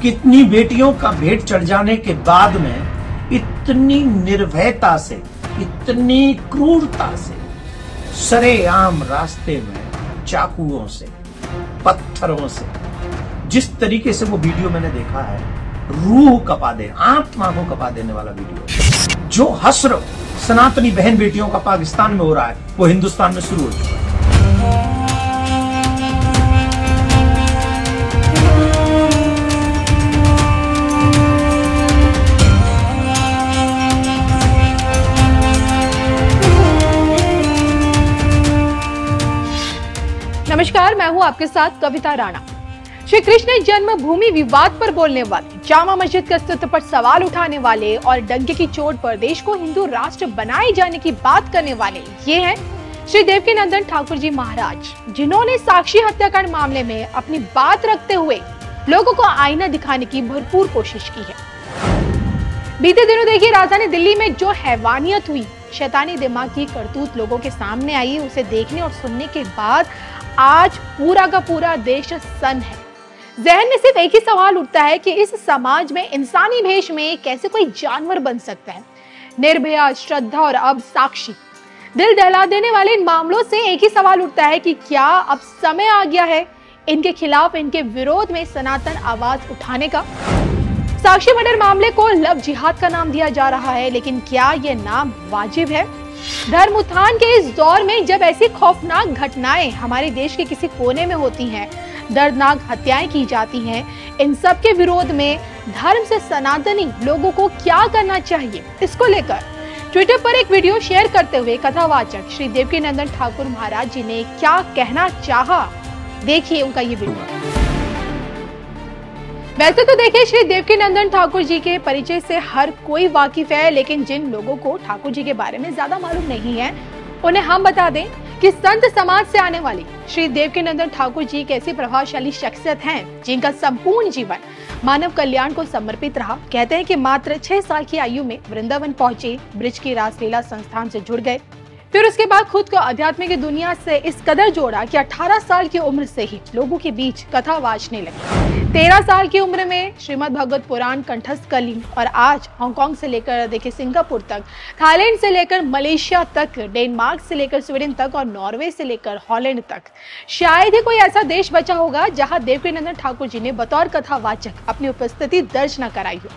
कितनी बेटियों का भेंट चढ़ जाने के बाद में इतनी निर्भयता से, इतनी क्रूरता से, सरेआम रास्ते में चाकुओं से, पत्थरों से, जिस तरीके से वो वीडियो मैंने देखा है, रूह कपा दे, आत्मा को कपा देने वाला वीडियो। जो हश्र सनातनी बहन बेटियों का पाकिस्तान में हो रहा है, वो हिंदुस्तान में शुरू हो चुका है। नमस्कार, मैं हूं आपके साथ कविता राणा। श्री कृष्ण जन्मभूमि विवाद पर बोलने वाले, जामा मस्जिद के अस्तित्व पर सवाल उठाने वाले और डंके की चोट पर देश को हिंदू राष्ट्र बनाए जाने की बात करने वाले ये हैं श्री देवकीनंदन ठाकुर जी महाराज, जिन्होंने साक्षी हत्याकांड मामले में अपनी बात रखते हुए लोगों को आईना दिखाने की भरपूर कोशिश की है। बीते दिनों देखिए, राजधानी दिल्ली में जो हैवानियत हुई, शैतानी दिमाग की करतूत लोगों के सामने आई, उसे देखने और सुनने के बाद आज पूरा का पूरा देश सन्न है। जहन में सिर्फ एक ही सवाल उठता है कि इस समाज में इंसानी भेष में कैसे कोई जानवर बन सकता है। निर्भया, श्रद्धा और अब साक्षी, दिल दहला देने वाले इन मामलों से एक ही सवाल उठता है कि क्या अब समय आ गया है इनके खिलाफ, इनके विरोध में सनातन आवाज उठाने का। साक्षी मर्डर मामले को लव जिहाद का नाम दिया जा रहा है, लेकिन क्या यह नाम वाजिब है? धर्म उत्थान के इस दौर में जब ऐसी खौफनाक घटनाएं हमारे देश के किसी कोने में होती हैं, दर्दनाक हत्याएं की जाती हैं, इन सब के विरोध में धर्म से सनातनी लोगों को क्या करना चाहिए, इसको लेकर ट्विटर पर एक वीडियो शेयर करते हुए कथावाचक श्री देवकीनंदन ठाकुर महाराज जी ने क्या कहना चाहा, देखिए उनका ये वीडियो। वैसे तो देखिए, श्री देवकीनंदन ठाकुर जी के परिचय से हर कोई वाकिफ है, लेकिन जिन लोगों को ठाकुर जी के बारे में ज्यादा मालूम नहीं है, उन्हें हम बता दें कि संत समाज से आने वाली श्री देवकीनंदन ठाकुर जी एक ऐसी प्रभावशाली शख्सियत हैं जिनका संपूर्ण जीवन मानव कल्याण को समर्पित रहा। कहते हैं कि मात्र 6 साल की आयु में वृंदावन पहुंचे, ब्रिज की रासलीला संस्थान से जुड़ गए, फिर उसके बाद खुद को आध्यात्मिक दुनिया से इस कदर जोड़ा कि 18 साल की उम्र से ही लोगों के बीच कथा वाचने लगे। 13 साल की उम्र में श्रीमद् भगवत पुराण कंठस्थ कर ली और आज हांगकांग से लेकर देखिए सिंगापुर तक, थाईलैंड से लेकर मलेशिया तक, डेनमार्क से लेकर स्वीडन तक और नॉर्वे से लेकर हॉलैंड तक, शायद ही कोई ऐसा देश बचा होगा जहां देवकीनंदन ठाकुर जी ने बतौर कथावाचक अपनी उपस्थिति दर्ज न कराई हो।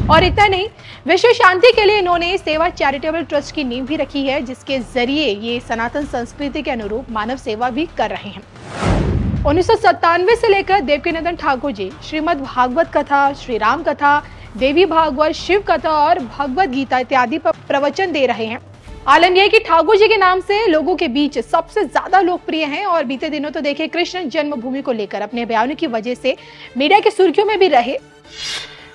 और इतना नहीं, विश्व शांति के लिए इन्होंने सेवा चैरिटेबल ट्रस्ट की नींव भी रखी है, जिसके जरिए ये सनातन संस्कृति के अनुरूप मानव सेवा भी कर रहे हैं। 1997 से लेकर देवकीनंदन ठाकुर जी श्रीमद् भागवत कथा, श्री राम कथा, देवी भागवत, शिव कथा और भगवत गीता इत्यादि पर प्रवचन दे रहे हैं। आलम यह कि ठाकुर जी के नाम से लोगों के बीच सबसे ज्यादा लोकप्रिय हैं और बीते दिनों तो देखिए कृष्ण जन्मभूमि को लेकर अपने बयानों की वजह से मीडिया की सुर्खियों में भी रहे।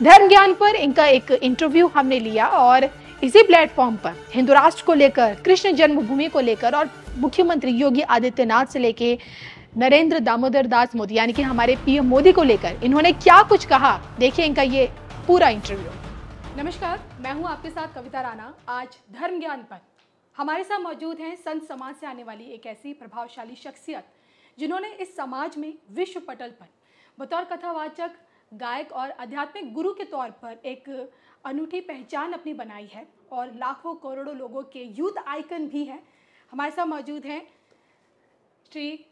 धर्म ज्ञान पर इनका एक इंटरव्यू हमने लिया और इसी प्लेटफॉर्म पर हिंदू राष्ट्र को लेकर, कृष्ण जन्मभूमि को लेकर और मुख्यमंत्री योगी आदित्यनाथ से लेकर नरेंद्र दामोदर दास मोदी यानी कि हमारे पीएम मोदी को लेकर इन्होंने क्या कुछ कहा, देखिए इनका ये पूरा इंटरव्यू। नमस्कार, मैं हूं आपके साथ कविता राणा। आज धर्म ज्ञान पर हमारे साथ मौजूद हैं संत समाज से आने वाली एक ऐसी प्रभावशाली शख्सियत जिन्होंने इस समाज में विश्व पटल पर बतौर कथावाचक, गायक और आध्यात्मिक गुरु के तौर पर एक अनूठी पहचान अपनी बनाई है और लाखों करोड़ों लोगों के यूथ आइकन भी है। हमारे साथ मौजूद हैं श्री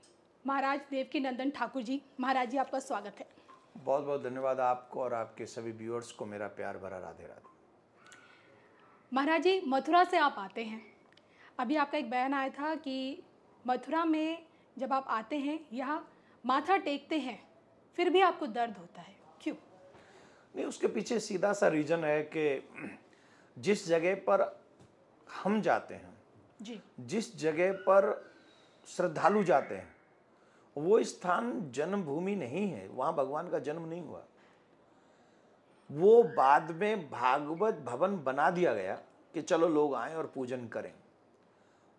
महाराज देवकीनंदन ठाकुर जी। महाराज जी, आपका स्वागत है। बहुत बहुत धन्यवाद आपको और आपके सभी व्यूअर्स को मेरा प्यार भरा राधे राधे। महाराज जी, मथुरा से आप आते हैं। अभी आपका एक बयान आया था कि मथुरा में जब आप आते हैं, यहाँ माथा टेकते हैं, फिर भी आपको दर्द होता है, क्यों? नहीं, उसके पीछे सीधा सा रीजन है कि जिस जगह पर हम जाते हैं जी, जिस जगह पर श्रद्धालु जाते हैं, वो स्थान जन्मभूमि नहीं है, वहां भगवान का जन्म नहीं हुआ। वो बाद में भागवत भवन बना दिया गया कि चलो लोग आए और पूजन करें।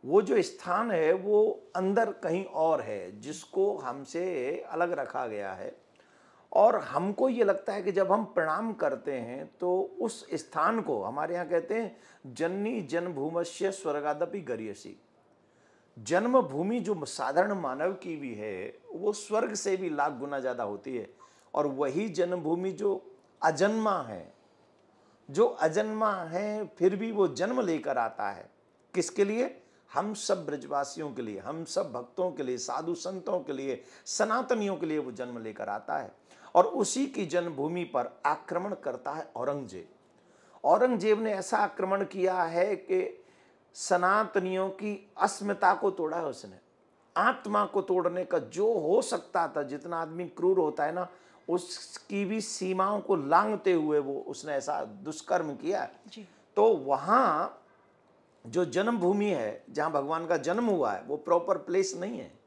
वो जो स्थान है वो अंदर कहीं और है, जिसको हमसे अलग रखा गया है। और हमको ये लगता है कि जब हम प्रणाम करते हैं तो उस स्थान को, हमारे यहाँ कहते हैं जन्नी जन्मभूमस्य स्वर्गादपि गरीयसी, जन्मभूमि जो साधारण मानव की भी है वो स्वर्ग से भी लाख गुना ज़्यादा होती है। और वही जन्मभूमि जो अजन्मा है फिर भी वो जन्म लेकर आता है। किसके लिए? हम सब ब्रजवासियों के लिए, हम सब भक्तों के लिए, साधु संतों के लिए, सनातनियों के लिए वो जन्म लेकर आता है। और उसी की जन्मभूमि पर आक्रमण करता है औरंगजेब। औरंगजेब ने ऐसा आक्रमण किया है कि सनातनियों की अस्मिता को तोड़ा है उसने। आत्मा को तोड़ने का जो हो सकता था, जितना आदमी क्रूर होता है ना, उसकी भी सीमाओं को लांघते हुए वो उसने ऐसा दुष्कर्म किया जी। तो वहां जो जन्मभूमि है, जहां भगवान का जन्म हुआ है, वो प्रॉपर प्लेस नहीं है।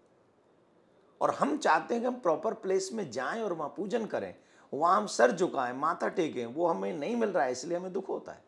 और हम चाहते हैं कि हम प्रॉपर प्लेस में जाएं और वहां पूजन करें, वहां हम सर झुकाएं, माथा टेकें, वो हमें नहीं मिल रहा है, इसलिए हमें दुख होता है।